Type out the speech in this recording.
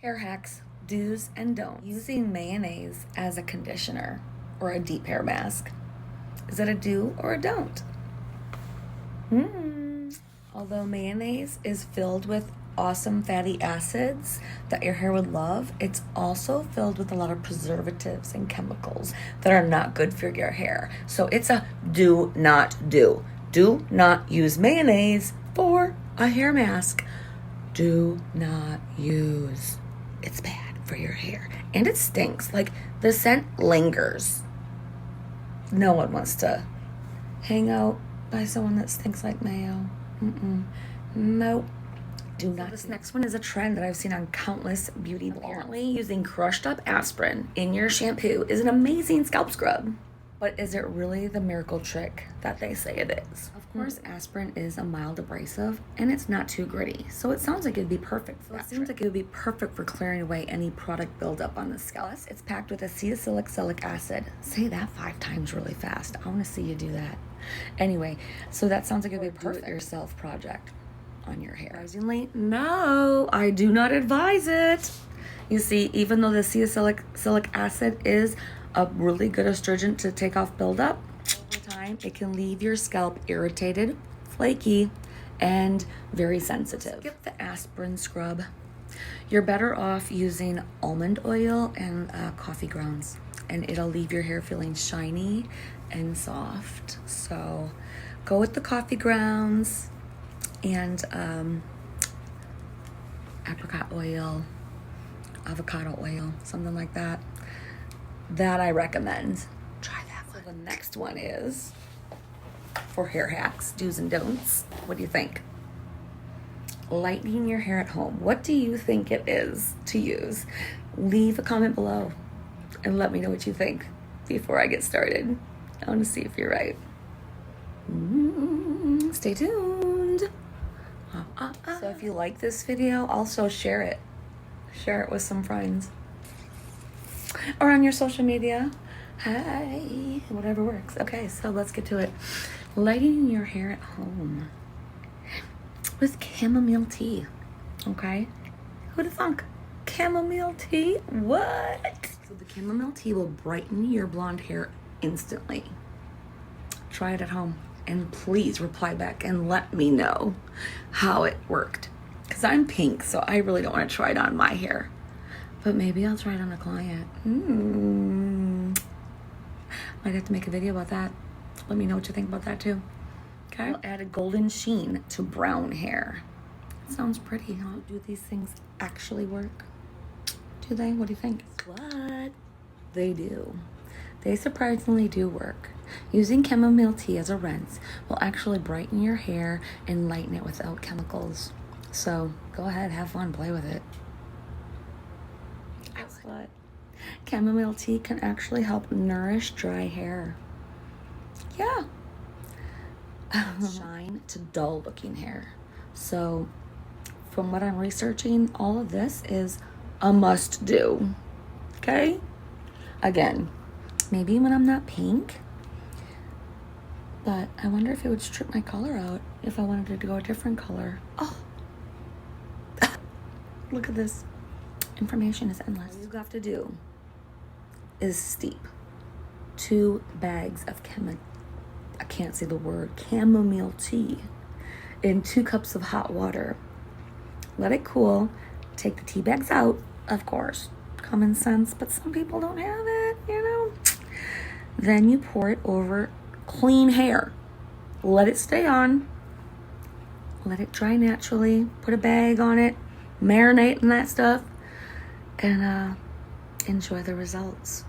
Hair hacks, do's and don'ts. Using mayonnaise as a conditioner or a deep hair mask. Is that a do or a don't? Although mayonnaise is filled with awesome fatty acids that your hair would love, it's also filled with a lot of preservatives and chemicals that are not good for your hair. So it's a do not do. Do not use mayonnaise for a hair mask. Do not use. It's bad for your hair. And it stinks. Like, the scent lingers. No one wants to hang out by someone that stinks like mayo. Nope. Do not. This next one is a trend that I've seen on countless beauty blogs. Apparently, using crushed up aspirin in your shampoo is an amazing scalp scrub. But is it really the miracle trick that they say it is? Of course, aspirin is a mild abrasive and it's not too gritty. So it sounds like it would be perfect for that. It seems like it would be perfect for clearing away any product buildup on the scalp. Plus, it's packed with acetylsalicylic acid. Say that 5 times really fast. I want to see you do that. Anyway, so that sounds like it would be a perfect yourself project on your hair. Surprisingly, no, I do not advise it. You see, even though the acetylsalicylic acid is a really good astringent to take off buildup, over time it can leave your scalp irritated, flaky, and very sensitive. Skip the aspirin scrub. You're better off using almond oil and coffee grounds, and it'll leave your hair feeling shiny and soft. So go with the coffee grounds and apricot oil, avocado oil, something like that. That I recommend. Try that one. So the next one is for hair hacks, do's and don'ts. What do you think? Lightening your hair at home. What do you think it is to use? Leave a comment below and let me know what you think before I get started. I want to see if you're right. Stay tuned. So if you like this video, also share it. Share it with some friends. Or on your social media. Hi. Whatever works. Okay, so let's get to it. Lightening your hair at home with chamomile tea. Okay? Who'd have thunk? Chamomile tea? What? So the chamomile tea will brighten your blonde hair instantly. Try it at home. And please reply back and let me know how it worked. Because I'm pink, so I really don't want to try it on my hair. But maybe I'll try it on a client. Might have to make a video about that. Let me know what you think about that too. Okay. I'll add a golden sheen to brown hair. Sounds pretty, huh? Do these things actually work? Do they? What do you think? What? They do. They surprisingly do work. Using chamomile tea as a rinse will actually brighten your hair and lighten it without chemicals. So go ahead, have fun, play with it. Guess what? Chamomile tea can actually help nourish dry hair. Yeah. Shine to dull looking hair. So from what I'm researching, all of this is a must do. Okay? Again, maybe when I'm not pink, but I wonder if it would strip my color out if I wanted it to go a different color. Oh. Look at this. Information is endless. All you have to do is steep 2 bags of I can't say the word, chamomile tea in 2 cups of hot water. Let it cool. Take the tea bags out, of course. Common sense, but some people don't have it, you know. Then you pour it over clean hair. Let it stay on. Let it dry naturally. Put a bag on it. Marinate in that stuff. And enjoy the results.